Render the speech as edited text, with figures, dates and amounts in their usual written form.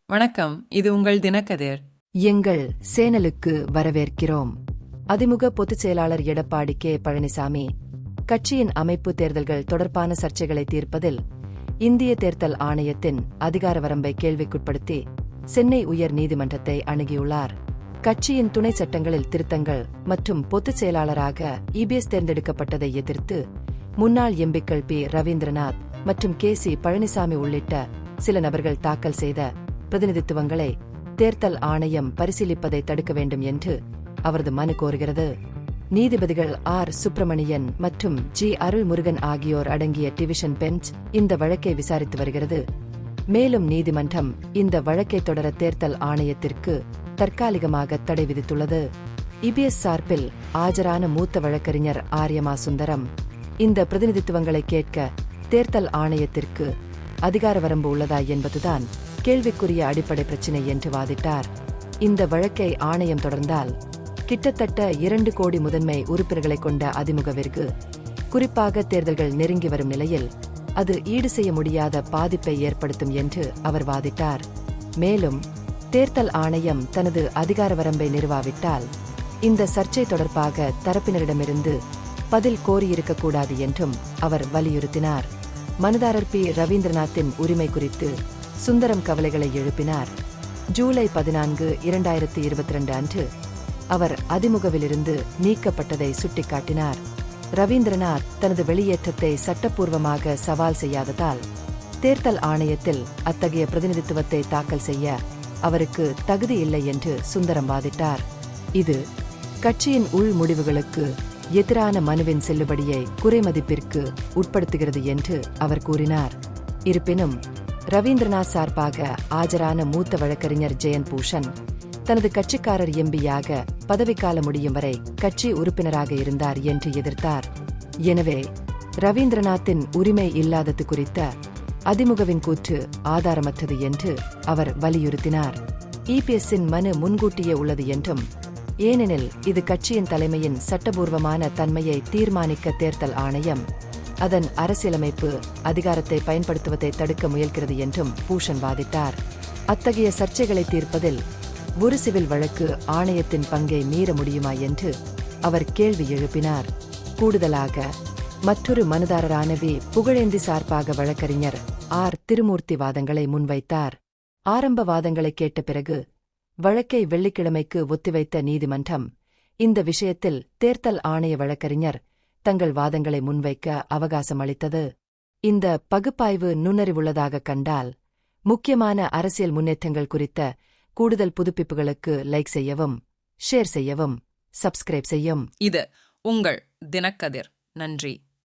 வணக்கம், இது உங்கள் தினக்கதிர். எங்கள் சேனலுக்கு வரவேற்கிறோம். அதிமுக பொதுச் செயலாளர் எடப்பாடி கே. பழனிசாமி கட்சியின் அமைப்பு தேர்தல்கள் தொடர்பான சர்ச்சைகளை தீர்ப்பதில் இந்திய தேர்தல் ஆணையத்தின் அதிகார வரம்பை கேள்விக்குட்படுத்தி சென்னை உயர் நீதிமன்றத்தை அணுகியுள்ளார். கட்சியின் துணை சட்டங்களில் திருத்தங்கள் மற்றும் பொதுச் செயலாளராக இபிஎஸ் தேர்ந்தெடுக்கப்பட்டதை எதிர்த்து முன்னாள் எம்பிக்கள் பி. ரவீந்திரநாத் மற்றும் கே. சி. பழனிசாமி உள்ளிட்ட சில நபர்கள் தாக்கல் செய்த பிரதிநிதித்துவங்களை தேர்தல் ஆணையம் பரிசீலிப்பதை தடுக்க வேண்டும் என்று அவரது மனு கோருகிறது. நீதிபதிகள் ஆர். சுப்பிரமணியன் மற்றும் ஜி. அருள்முருகன் ஆகியோர் அடங்கிய டிவிஷன் பெஞ்ச் இந்த வழக்கை விசாரித்து வருகிறது. மேலும் நீதிமன்றம் இந்த வழக்கை தொடர தேர்தல் ஆணையத்திற்கு தற்காலிகமாக தடை விதித்துள்ளது. இபிஎஸ் சார்பில் ஆஜரான மூத்த வழக்கறிஞர் ஆரியமா சுந்தரம் இந்த பிரதிநிதித்துவங்களை கேட்க தேர்தல் ஆணையத்திற்கு அதிகார வரம்பு உள்ளதா என்பதுதான் கேள்விக்குரிய அடிப்படை பிரச்சினை என்று வாதிட்டார். இந்த வழக்கை ஆணையம் தொடர்ந்தால் கிட்டத்தட்ட 2 கோடி முதன்மை உறுப்பினர்களை கொண்ட அதிமுகவிற்கு குறிப்பாக தேர்தல்கள் நெருங்கி வரும் நிலையில் அது ஈடு செய்ய முடியாத பாதிப்பை ஏற்படுத்தும் என்று அவர் வாதிட்டார். மேலும் தேர்தல் ஆணையம் தனது அதிகார வரம்பை நிறுவாவிட்டால் இந்த சர்ச்சை தொடர்பாக தரப்பினரிடமிருந்து பதில் கோரியிருக்கக்கூடாது என்றும் அவர் வலியுறுத்தினார். மனுதாரர் பி. ரவீந்திரநாத்தின் உரிமை குறித்து சுந்தரம் கவலைகளை எழுப்பினார். ஜூலை 14, 2022 அன்று அவர் அதிமுகவிலிருந்து நீக்கப்பட்டதை சுட்டிக்காட்டினார். ரவீந்திரநாத் தனது வெளியேற்றத்தை சட்டப்பூர்வமாக சவால் செய்யாததால் தேர்தல் ஆணையத்தில் அத்தகைய பிரதிநிதித்துவத்தை தாக்கல் செய்ய அவருக்கு தகுதி இல்லை என்று சுந்தரம் வாதிட்டார். இது கட்சியின் உள் முடிவுகளுக்கு எதிரான மனுவின் செல்லுபடியை குறைமதிப்பிற்கு உட்படுத்துகிறது என்று அவர் கூறினார். இருப்பினும் ரவீந்திரநாத் சார்பாக ஆஜரான மூத்த வழக்கறிஞர் ஜெயந்த் பூஷன் தனது கட்சிக்காரர் எம்பியாக பதவிக்காலம் முடியும் வரை கட்சி உறுப்பினராக இருந்தார் என்று எதிர்த்தார். எனவே ரவீந்திரநாத்தின் உரிமை இல்லாதது குறித்த அதிமுகவின் கூற்று ஆதாரமற்றது என்று அவர் வலியுறுத்தினார். இபிஎஸ்ஸின் மனு முன்கூட்டியே உள்ளது என்றும், ஏனெனில் இது கட்சியின் தலைமையின் சட்டபூர்வமான தன்மையை தீர்மானிக்க தேர்தல் ஆணையம் அதன் அரசியலமைப்பு அதிகாரத்தை பயன்படுத்துவதை தடுக்க முயல்கிறது என்றும் பூஷன் வாதிட்டார். அத்தகைய சர்ச்சைகளை தீர்ப்பதில் ஒரு சிவில் வழக்கு ஆணையத்தின் பங்கை மீற முடியுமா என்று அவர் கேள்வி எழுப்பினார். கூடுதலாக மற்றொரு மனுதாரரான வி. புகழேந்தி சார்பாக வழக்கறிஞர் ஆர். திருமூர்த்தி வாதங்களை முன்வைத்தார். ஆரம்ப வாதங்களை கேட்ட பிறகு வழக்கை வெள்ளிக்கிழமைக்கு ஒத்திவைத்த நீதிமன்றம் இந்த விஷயத்தில் தேர்தல் ஆணைய வழக்கறிஞர் தங்கள் வாதங்களை முன்வைக்க அவகாசம் அளித்தது. இந்த பகுப்பாய்வு நுண்ணறிவுள்ளதாக கண்டால் முக்கியமான அரசியல் முன்னேற்றங்கள் குறித்த கூடுதல் புதுப்பிப்புகளுக்கு லைக் செய்யவும், ஷேர் செய்யவும், சப்ஸ்கிரைப் செய்யும். இது உங்கள் தினக்கதிர். நன்றி.